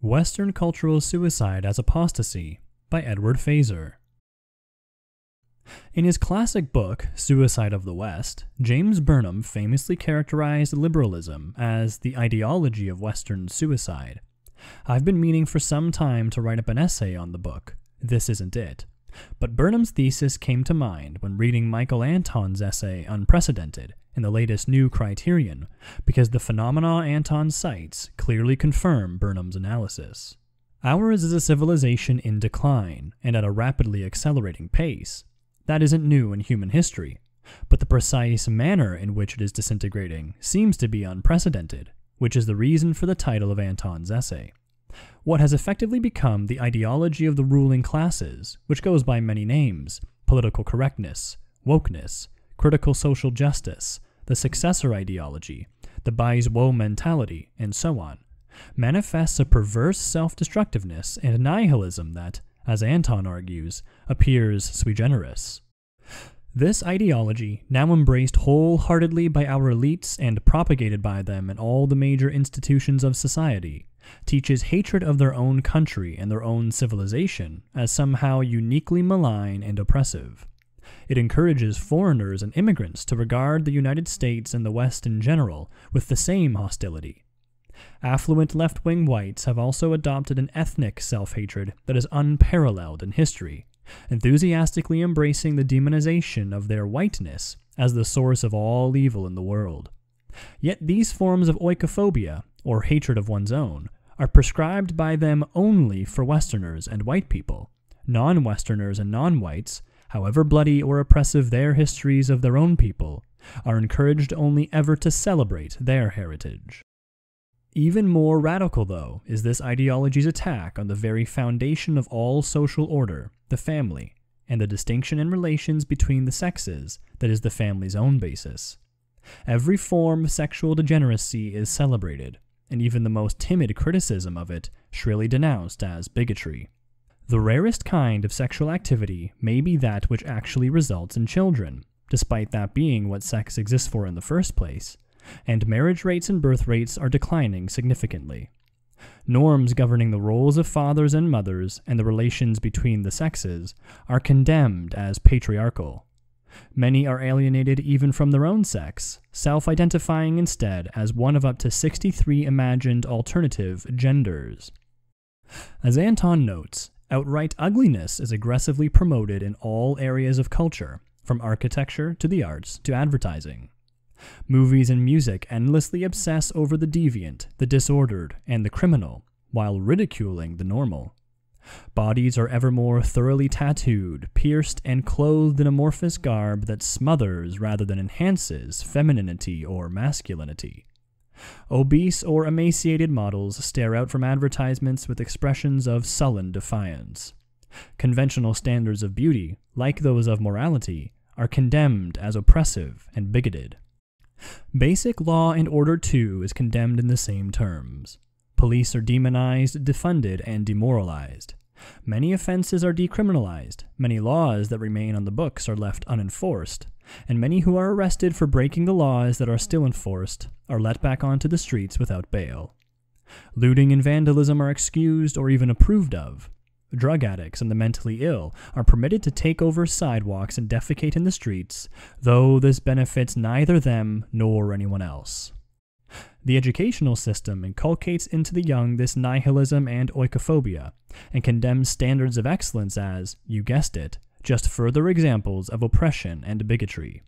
Western Cultural Suicide as Apostasy by Edward Feser. In his classic book, Suicide of the West, James Burnham famously characterized liberalism as the ideology of Western suicide. I've been meaning for some time to write up an essay on the book. This isn't it. But Burnham's thesis came to mind when reading Michael Anton's essay Unprecedented in the latest New Criterion, because the phenomena Anton cites clearly confirm Burnham's analysis. Ours is a civilization in decline, and at a rapidly accelerating pace. That isn't new in human history, but the precise manner in which it is disintegrating seems to be unprecedented, which is the reason for the title of Anton's essay. What has effectively become the ideology of the ruling classes, which goes by many names: political correctness, wokeness, critical social justice, the successor ideology, the bis-woe mentality, and so on, manifests a perverse self-destructiveness and nihilism that, as Anton argues, appears sui generis. This ideology, now embraced wholeheartedly by our elites and propagated by them in all the major institutions of society, teaches hatred of their own country and their own civilization as somehow uniquely malign and oppressive. It encourages foreigners and immigrants to regard the United States and the West in general with the same hostility. Affluent left-wing whites have also adopted an ethnic self-hatred that is unparalleled in history, enthusiastically embracing the demonization of their whiteness as the source of all evil in the world. Yet these forms of oikophobia, or hatred of one's own, are prescribed by them only for Westerners and white people. Non-Westerners and non-whites, however bloody or oppressive their histories of their own people, are encouraged only ever to celebrate their heritage. Even more radical, though, is this ideology's attack on the very foundation of all social order, the family, and the distinction in relations between the sexes that is the family's own basis. Every form of sexual degeneracy is celebrated, and even the most timid criticism of it shrilly denounced as bigotry. The rarest kind of sexual activity may be that which actually results in children, despite that being what sex exists for in the first place, and marriage rates and birth rates are declining significantly. Norms governing the roles of fathers and mothers and the relations between the sexes are condemned as patriarchal. Many are alienated even from their own sex, self-identifying instead as one of up to 63 imagined alternative genders. As Anton notes, outright ugliness is aggressively promoted in all areas of culture, from architecture to the arts to advertising. Movies and music endlessly obsess over the deviant, the disordered, and the criminal, while ridiculing the normal. Bodies are ever more thoroughly tattooed, pierced, and clothed in amorphous garb that smothers rather than enhances femininity or masculinity. Obese or emaciated models stare out from advertisements with expressions of sullen defiance. Conventional standards of beauty, like those of morality, are condemned as oppressive and bigoted. Basic law and order, too, is condemned in the same terms. Police are demonized, defunded, and demoralized. Many offenses are decriminalized, many laws that remain on the books are left unenforced, and many who are arrested for breaking the laws that are still enforced are let back onto the streets without bail. Looting and vandalism are excused or even approved of. Drug addicts and the mentally ill are permitted to take over sidewalks and defecate in the streets, though this benefits neither them nor anyone else. The educational system inculcates into the young this nihilism and oikophobia, and condemns standards of excellence as, you guessed it, just further examples of oppression and bigotry.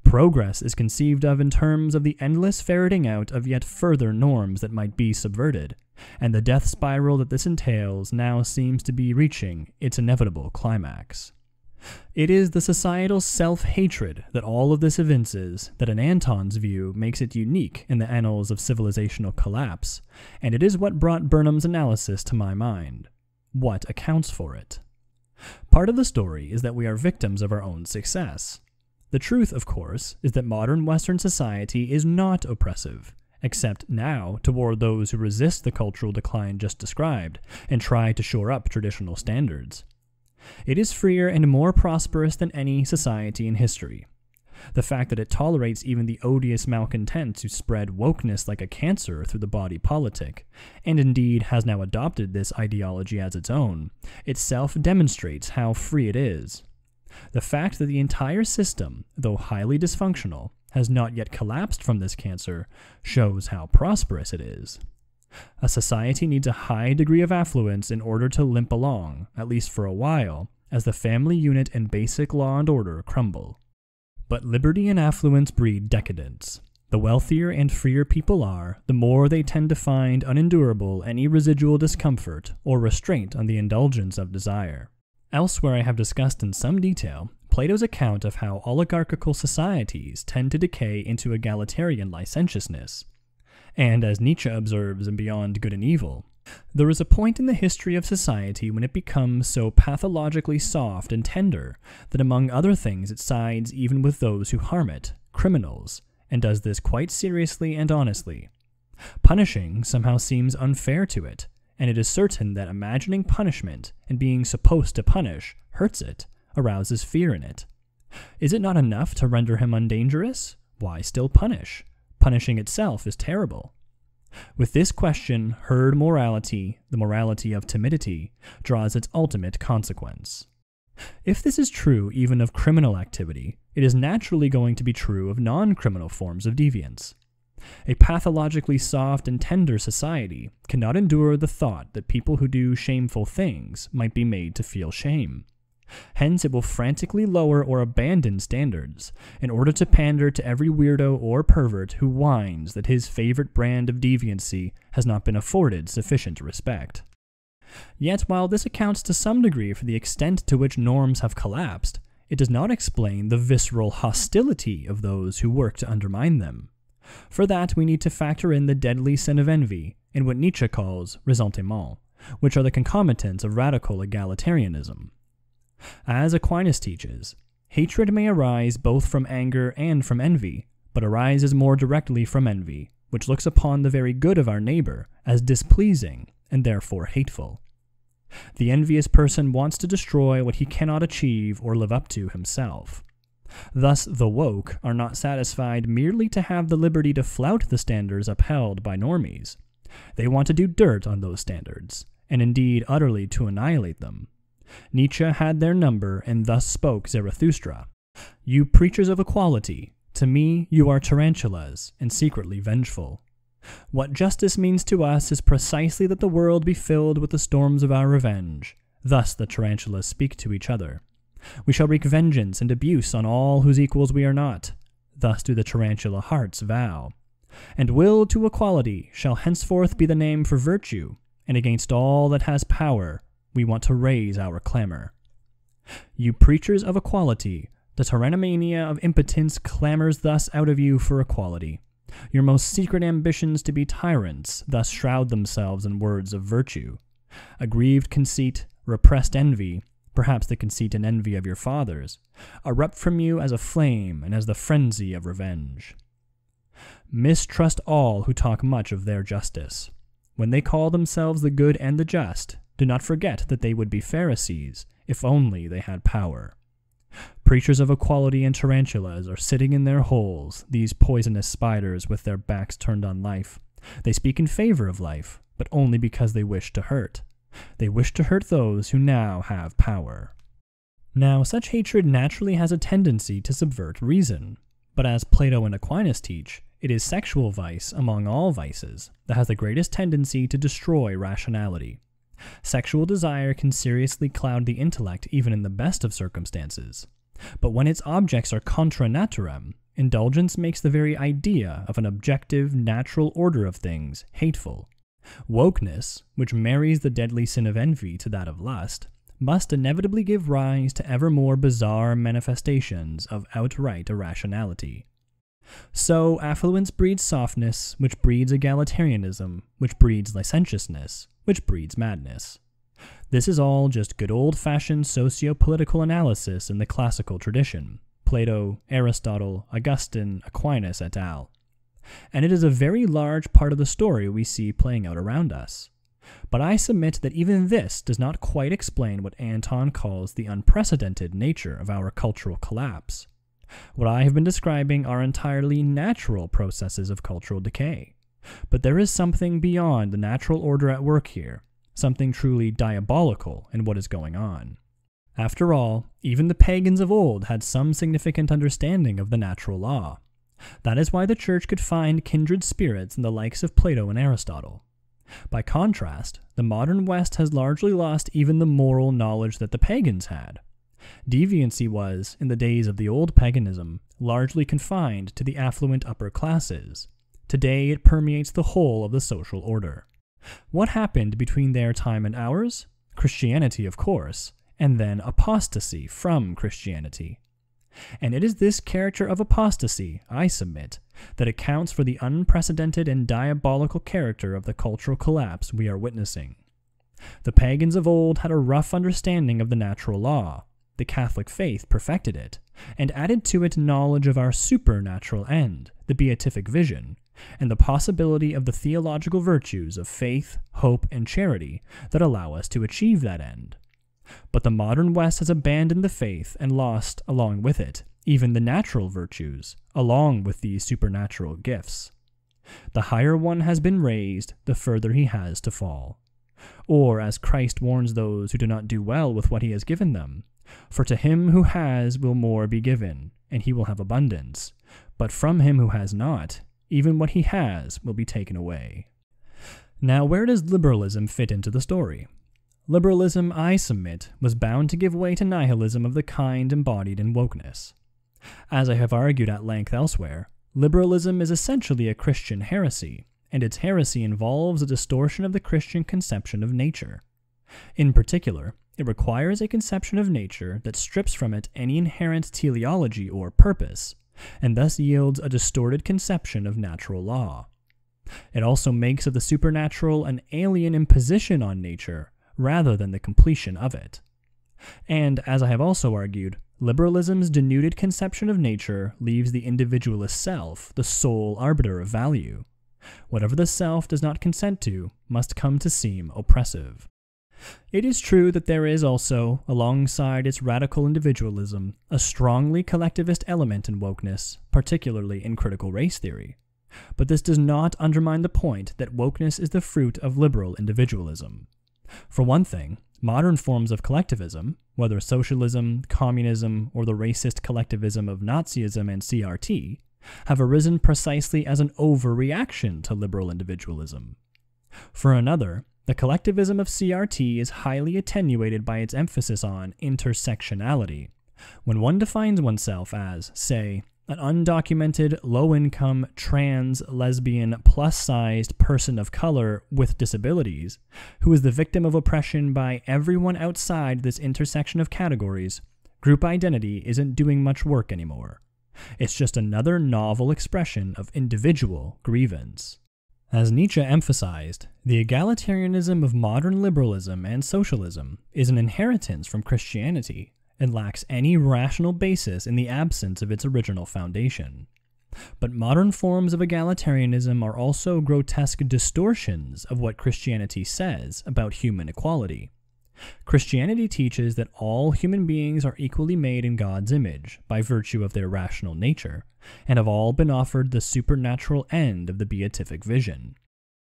Progress is conceived of in terms of the endless ferreting out of yet further norms that might be subverted, and the death spiral that this entails now seems to be reaching its inevitable climax. It is the societal self-hatred that all of this evinces that in Anton's view makes it unique in the annals of civilizational collapse, and it is what brought Burnham's analysis to my mind. What accounts for it? Part of the story is that we are victims of our own success. The truth, of course, is that modern Western society is not oppressive, except now toward those who resist the cultural decline just described and try to shore up traditional standards. It is freer and more prosperous than any society in history. The fact that it tolerates even the odious malcontents who spread wokeness like a cancer through the body politic, and indeed has now adopted this ideology as its own, itself demonstrates how free it is. The fact that the entire system, though highly dysfunctional, has not yet collapsed from this cancer shows how prosperous it is. A society needs a high degree of affluence in order to limp along, at least for a while, as the family unit and basic law and order crumble. But liberty and affluence breed decadence. The wealthier and freer people are, the more they tend to find unendurable any residual discomfort or restraint on the indulgence of desire. Elsewhere I have discussed in some detail Plato's account of how oligarchical societies tend to decay into egalitarian licentiousness. And as Nietzsche observes in Beyond Good and Evil, there is a point in the history of society when it becomes so pathologically soft and tender that among other things it sides even with those who harm it, criminals, and does this quite seriously and honestly. Punishing somehow seems unfair to it, and it is certain that imagining punishment and being supposed to punish hurts it, arouses fear in it. Is it not enough to render him undangerous? Why still punish? Punishing itself is terrible. With this question, herd morality, the morality of timidity, draws its ultimate consequence. If this is true even of criminal activity, it is naturally going to be true of non-criminal forms of deviance. A pathologically soft and tender society cannot endure the thought that people who do shameful things might be made to feel shame. Hence, it will frantically lower or abandon standards in order to pander to every weirdo or pervert who whines that his favorite brand of deviancy has not been afforded sufficient respect. Yet, while this accounts to some degree for the extent to which norms have collapsed, it does not explain the visceral hostility of those who work to undermine them. For that, we need to factor in the deadly sin of envy and what Nietzsche calls ressentiment, which are the concomitants of radical egalitarianism. As Aquinas teaches, hatred may arise both from anger and from envy, but arises more directly from envy, which looks upon the very good of our neighbor as displeasing and therefore hateful. The envious person wants to destroy what he cannot achieve or live up to himself. Thus, the woke are not satisfied merely to have the liberty to flout the standards upheld by normies. They want to do dirt on those standards, and indeed utterly to annihilate them. Nietzsche had their number, and thus spoke Zarathustra. You preachers of equality, to me you are tarantulas, and secretly vengeful. What justice means to us is precisely that the world be filled with the storms of our revenge. Thus the tarantulas speak to each other. We shall wreak vengeance and abuse on all whose equals we are not. Thus do the tarantula hearts vow. And will to equality shall henceforth be the name for virtue, and against all that has power we want to raise our clamor. You preachers of equality, the tyrannomania of impotence clamors thus out of you for equality. Your most secret ambitions to be tyrants thus shroud themselves in words of virtue. Aggrieved conceit, repressed envy, perhaps the conceit and envy of your fathers, erupt from you as a flame and as the frenzy of revenge. Mistrust all who talk much of their justice. When they call themselves the good and the just, do not forget that they would be Pharisees, if only they had power. Preachers of equality and tarantulas are sitting in their holes, these poisonous spiders with their backs turned on life. They speak in favor of life, but only because they wish to hurt. They wish to hurt those who now have power. Now, such hatred naturally has a tendency to subvert reason, but as Plato and Aquinas teach, it is sexual vice among all vices that has the greatest tendency to destroy rationality. Sexual desire can seriously cloud the intellect even in the best of circumstances. But when its objects are contra naturem, indulgence makes the very idea of an objective, natural order of things hateful. Wokeness, which marries the deadly sin of envy to that of lust, must inevitably give rise to ever more bizarre manifestations of outright irrationality. So, affluence breeds softness, which breeds egalitarianism, which breeds licentiousness, which breeds madness. This is all just good old-fashioned socio-political analysis in the classical tradition, Plato, Aristotle, Augustine, Aquinas, et al. And it is a very large part of the story we see playing out around us. But I submit that even this does not quite explain what Anton calls the unprecedented nature of our cultural collapse. What I have been describing are entirely natural processes of cultural decay. But there is something beyond the natural order at work here, something truly diabolical in what is going on. After all, even the pagans of old had some significant understanding of the natural law. That is why the church could find kindred spirits in the likes of Plato and Aristotle. By contrast, the modern West has largely lost even the moral knowledge that the pagans had. Deviancy was, in the days of the old paganism, largely confined to the affluent upper classes. Today it permeates the whole of the social order. What happened between their time and ours? Christianity, of course, and then apostasy from Christianity. And it is this character of apostasy, I submit, that accounts for the unprecedented and diabolical character of the cultural collapse we are witnessing. The pagans of old had a rough understanding of the natural law. The Catholic faith perfected it, and added to it knowledge of our supernatural end, the beatific vision, and the possibility of the theological virtues of faith, hope, and charity that allow us to achieve that end. But the modern West has abandoned the faith and lost, along with it, even the natural virtues, along with these supernatural gifts. The higher one has been raised, the further he has to fall. Or, as Christ warns those who do not do well with what he has given them, for to him who has will more be given, and he will have abundance. But from him who has not, even what he has will be taken away. Now, where does liberalism fit into the story? Liberalism, I submit, was bound to give way to nihilism of the kind embodied in wokeness. As I have argued at length elsewhere, liberalism is essentially a Christian heresy, and its heresy involves a distortion of the Christian conception of nature. In particular, it requires a conception of nature that strips from it any inherent teleology or purpose, and thus yields a distorted conception of natural law. It also makes of the supernatural an alien imposition on nature, rather than the completion of it. And, as I have also argued, liberalism's denuded conception of nature leaves the individualist self the sole arbiter of value. Whatever the self does not consent to must come to seem oppressive. It is true that there is also, alongside its radical individualism, a strongly collectivist element in wokeness, particularly in critical race theory. But this does not undermine the point that wokeness is the fruit of liberal individualism. For one thing, modern forms of collectivism, whether socialism, communism, or the racist collectivism of Nazism and CRT, have arisen precisely as an overreaction to liberal individualism. For another, the collectivism of CRT is highly attenuated by its emphasis on intersectionality. When one defines oneself as, say, an undocumented, low-income, trans, lesbian, plus-sized person of color with disabilities, who is the victim of oppression by everyone outside this intersection of categories, group identity isn't doing much work anymore. It's just another novel expression of individual grievance. As Nietzsche emphasized, the egalitarianism of modern liberalism and socialism is an inheritance from Christianity, and lacks any rational basis in the absence of its original foundation. But modern forms of egalitarianism are also grotesque distortions of what Christianity says about human equality. Christianity teaches that all human beings are equally made in God's image by virtue of their rational nature, and have all been offered the supernatural end of the beatific vision.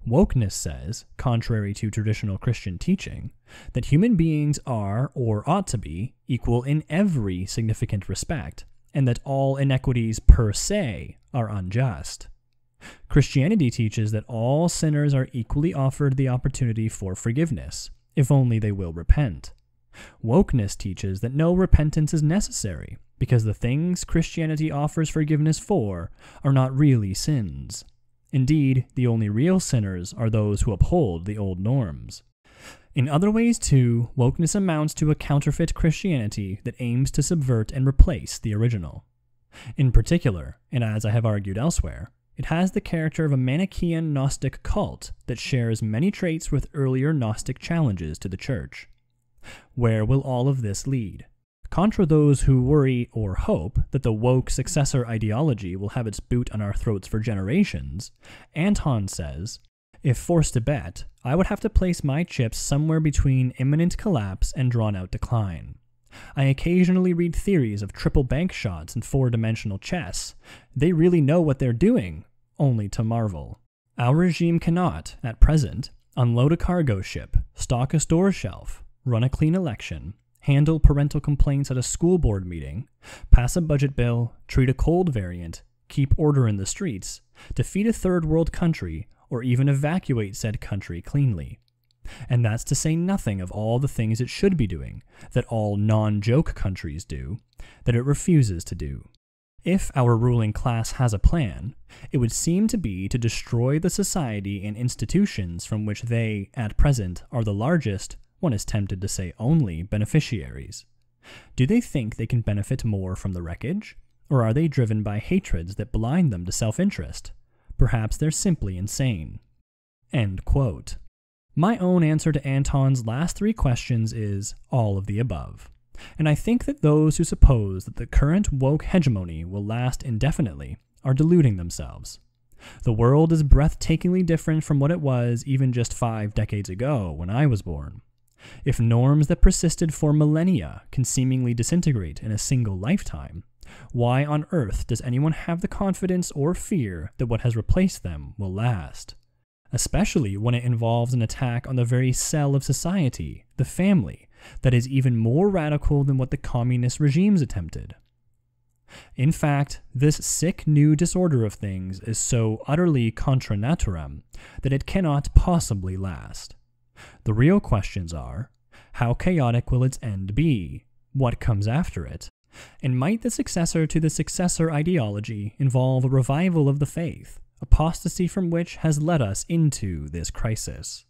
Wokeness says, contrary to traditional Christian teaching, that human beings are, or ought to be, equal in every significant respect, and that all inequities per se are unjust. Christianity teaches that all sinners are equally offered the opportunity for forgiveness, if only they will repent. Wokeness teaches that no repentance is necessary, because the things Christianity offers forgiveness for are not really sins. Indeed, the only real sinners are those who uphold the old norms. In other ways, too, wokeness amounts to a counterfeit Christianity that aims to subvert and replace the original. In particular, and as I have argued elsewhere, it has the character of a Manichaean Gnostic cult that shares many traits with earlier Gnostic challenges to the Church. Where will all of this lead? Contra those who worry or hope that the woke successor ideology will have its boot on our throats for generations, Anton says, "If forced to bet, I would have to place my chips somewhere between imminent collapse and drawn-out decline. I occasionally read theories of triple bank shots and four-dimensional chess. They really know what they're doing, only to marvel. Our regime cannot, at present, unload a cargo ship, stock a store shelf, run a clean election, handle parental complaints at a school board meeting, pass a budget bill, treat a cold variant, keep order in the streets, defeat a third world country, or even evacuate said country cleanly. And that's to say nothing of all the things it should be doing, that all non-joke countries do, that it refuses to do. If our ruling class has a plan, it would seem to be to destroy the society and institutions from which they, at present, are the largest, one is tempted to say only, beneficiaries. Do they think they can benefit more from the wreckage? Or are they driven by hatreds that blind them to self-interest? Perhaps they're simply insane. End quote. My own answer to Anton's last three questions is all of the above. And I think that those who suppose that the current woke hegemony will last indefinitely are deluding themselves. The world is breathtakingly different from what it was even just 5 decades ago when I was born. If norms that persisted for millennia can seemingly disintegrate in a single lifetime, why on earth does anyone have the confidence or fear that what has replaced them will last? Especially when it involves an attack on the very cell of society, the family, that is even more radical than what the communist regimes attempted. In fact, this sick new disorder of things is so utterly contra naturam that it cannot possibly last. The real questions are, how chaotic will its end be? What comes after it? And might the successor to the successor ideology involve a revival of the faith, apostasy from which has led us into this crisis?